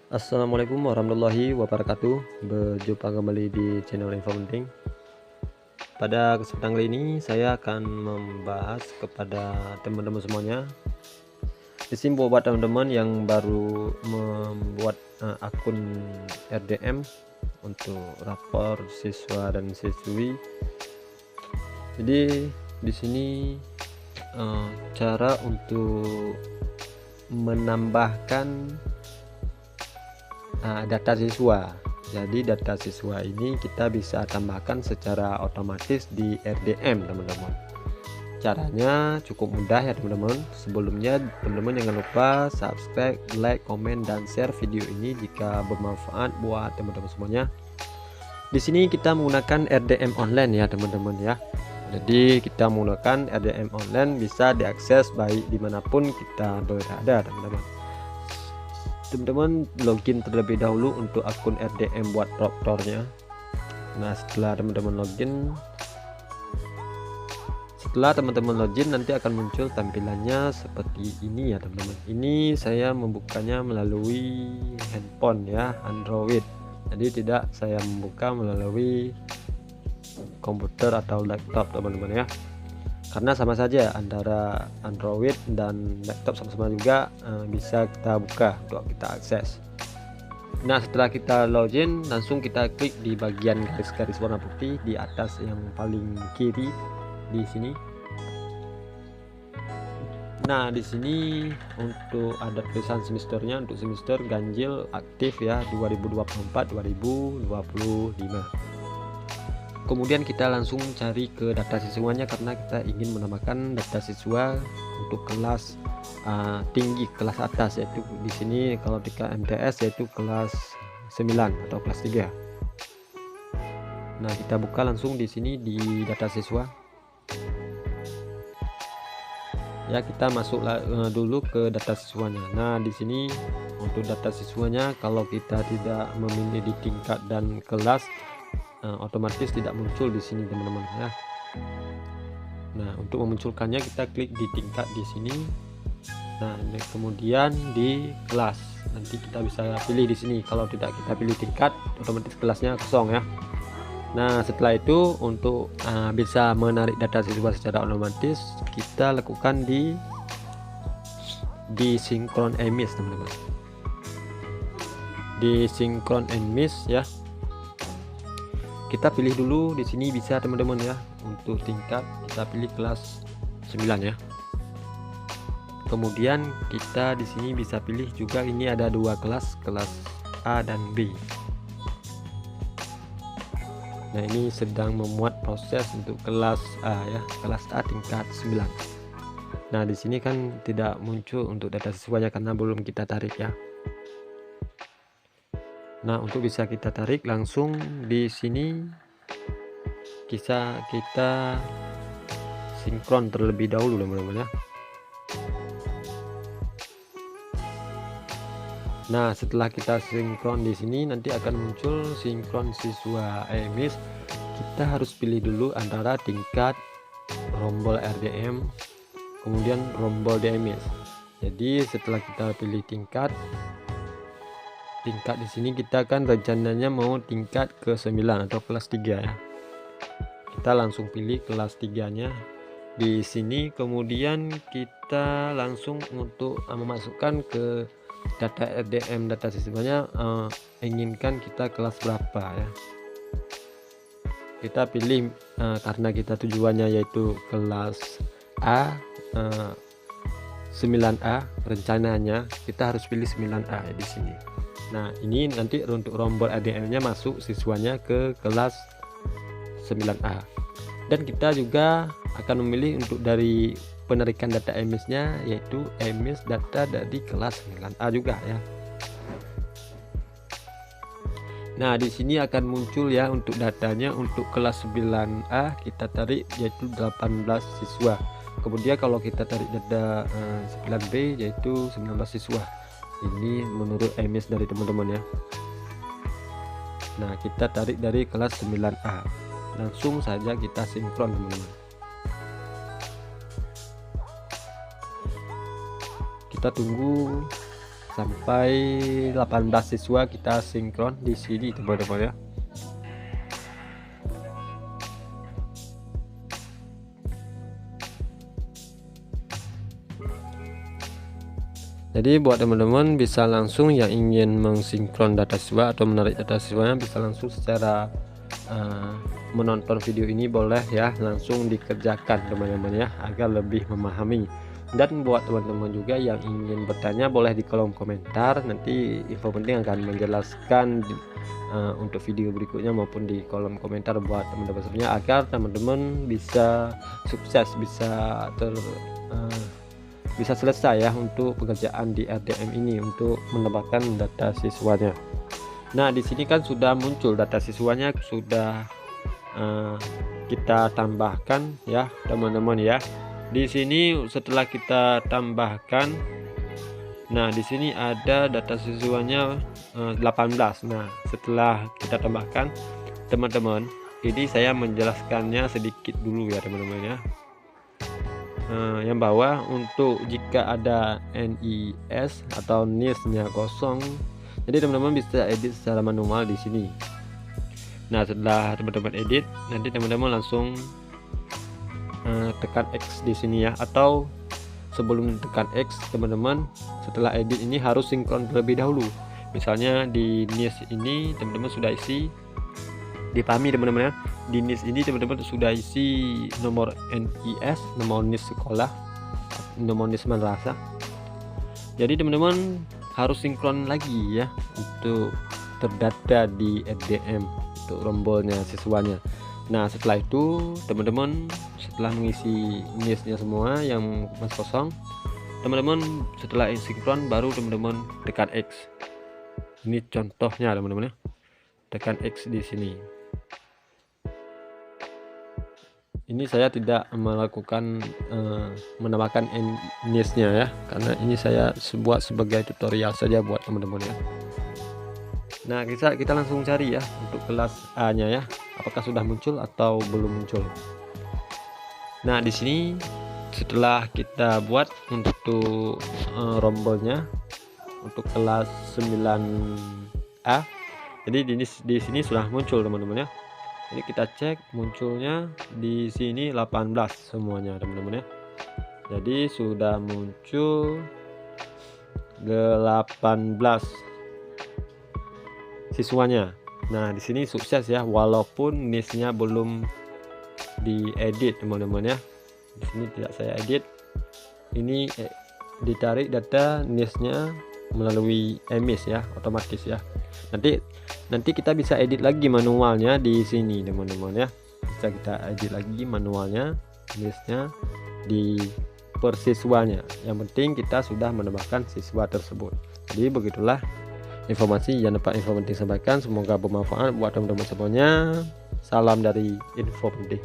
Assalamualaikum warahmatullahi wabarakatuh. Berjumpa kembali di channel Info Penting. Pada kesempatan kali ini saya akan membahas kepada teman-teman semuanya. Di sini buat teman-teman yang baru membuat akun RDM untuk rapor siswa dan siswi. Jadi di sini cara untuk menambahkan data siswa. Jadi data siswa ini kita bisa tambahkan secara otomatis di RDM, teman-teman. Caranya cukup mudah ya, teman-teman. Sebelumnya teman-teman jangan lupa subscribe, like, komen, dan share video ini jika bermanfaat buat teman-teman semuanya. Di sini kita menggunakan RDM online ya, teman-teman ya. Jadi kita menggunakan RDM online bisa diakses baik dimanapun kita berada, teman-teman. Teman-teman login terlebih dahulu untuk akun RDM buat proptornya. Nah, setelah teman-teman login nanti akan muncul tampilannya seperti ini ya, teman-teman. Ini saya membukanya melalui handphone ya, Android. Jadi tidak saya membuka melalui komputer atau laptop, teman-teman ya. Karena sama saja antara Android dan laptop sama-sama juga bisa kita buka untuk kita akses. Nah, setelah kita login langsung kita klik di bagian garis-garis warna putih di atas yang paling kiri di sini. Nah, di sini untuk ada tulisan semesternya, untuk semester ganjil aktif ya 2024-2025. Kemudian kita langsung cari ke data siswanya karena kita ingin menambahkan data siswa untuk kelas tinggi, kelas atas, yaitu di sini kalau di MTS yaitu kelas 9 atau kelas 3. Nah, kita buka langsung di sini di data siswa. Ya, kita masuk dulu ke data siswanya. Nah, di sini untuk data siswanya kalau kita tidak memilih di tingkat dan kelas otomatis tidak muncul di sini, teman-teman ya. Nah, untuk memunculkannya kita klik di tingkat di sini. Nah, kemudian di kelas nanti kita bisa pilih di sini. Kalau tidak kita pilih tingkat, otomatis kelasnya kosong ya. Nah, setelah itu untuk bisa menarik data siswa secara otomatis kita lakukan di sinkron emis, teman-teman. Di sinkron emis ya, kita pilih dulu di sini bisa, teman-teman ya. Untuk tingkat kita pilih kelas 9 ya. Kemudian kita di sini bisa pilih juga, ini ada dua kelas A dan B. Nah, ini sedang memuat proses untuk kelas A ya, kelas A tingkat 9. Nah, di sini kan tidak muncul untuk data siswanya karena belum kita tarik ya. Nah, untuk bisa kita tarik langsung di sini kita sinkron terlebih dahulu, teman-teman ya. Nah, setelah kita sinkron di sini nanti akan muncul sinkron siswa emis. Kita harus pilih dulu antara tingkat, rombol RDM, kemudian rombol DMS. Jadi setelah kita pilih tingkat di sini kita kan rencananya mau tingkat ke 9 atau kelas 3 ya. Kita langsung pilih kelas 3-nya di sini, kemudian kita langsung untuk memasukkan ke data RDM data siswanya, inginkan kita kelas berapa ya. Kita pilih karena kita tujuannya yaitu kelas A, 9A rencananya kita harus pilih 9A ya di sini. Nah, ini nanti untuk rombol RDM-nya masuk siswanya ke kelas 9A. Dan kita juga akan memilih untuk dari penarikan data emis-nya yaitu emis data dari kelas 9A juga ya. Nah, di sini akan muncul ya untuk datanya untuk kelas 9A kita tarik yaitu 18 siswa. Kemudian kalau kita tarik data 9B yaitu 19 siswa. Ini menurut emis dari teman-teman ya. Nah, kita tarik dari kelas 9A. Langsung saja kita sinkron, teman-teman. Kita tunggu sampai 18 siswa kita sinkron di sini teman-teman ya. Jadi buat teman-teman bisa langsung yang ingin mensinkron data siswa atau menarik data siswanya bisa langsung secara menonton video ini boleh ya, langsung dikerjakan teman-teman ya, agar lebih memahami. Dan buat teman-teman juga yang ingin bertanya boleh di kolom komentar, nanti info penting akan menjelaskan untuk video berikutnya maupun di kolom komentar buat teman-teman semuanya, agar teman-teman bisa sukses, bisa selesai ya untuk pekerjaan di RDM ini untuk menambahkan data siswanya. Nah, di sini kan sudah muncul data siswanya, sudah kita tambahkan ya teman-teman ya. Di sini setelah kita tambahkan, nah di sini ada data siswanya 18. Nah, setelah kita tambahkan teman-teman, ini saya menjelaskannya sedikit dulu ya teman-teman ya. Yang bawah, untuk jika ada NIS atau NIS-nya kosong, jadi teman-teman bisa edit secara manual di sini. Nah, setelah teman-teman edit, nanti teman-teman langsung tekan X di sini ya, atau sebelum tekan X teman-teman setelah edit ini harus sinkron terlebih dahulu. Misalnya di NIS ini teman-teman sudah isi, dipahami teman-teman ya, di NIS ini teman-teman sudah isi nomor NIS, nomor NIS sekolah, nomor NIS madrasah. Jadi teman-teman harus sinkron lagi ya untuk terdata di RDM untuk rombolnya siswanya. Nah, setelah itu teman-teman setelah mengisi NIS-nya semua yang masih kosong, teman-teman setelah sinkron baru teman-teman tekan X. Ini contohnya teman-teman ya, tekan X di sini. Ini saya tidak melakukan menambahkan NIS-nya ya, karena ini saya buat sebagai tutorial saja buat teman-teman ya. Nah, kita langsung cari ya untuk kelas A-nya ya, apakah sudah muncul atau belum muncul. Nah, di sini setelah kita buat untuk rombolnya untuk kelas 9A, jadi di sini sudah muncul teman-teman ya. Jadi kita cek munculnya di sini 18 semuanya teman-teman ya. Jadi sudah muncul 18 siswanya. Nah, di sini sukses ya, walaupun NIS-nya belum diedit teman-teman ya. Di sini tidak saya edit. Ini ditarik data NIS-nya melalui EMIS ya, otomatis ya. Nanti kita bisa edit lagi manualnya di sini teman-teman ya. Bisa kita edit lagi manualnya NIS-nya di persiswanya. Yang penting kita sudah menambahkan siswa tersebut. Jadi begitulah informasi yang dapat info penting sampaikan. Semoga bermanfaat buat teman-teman semuanya. Salam dari info penting.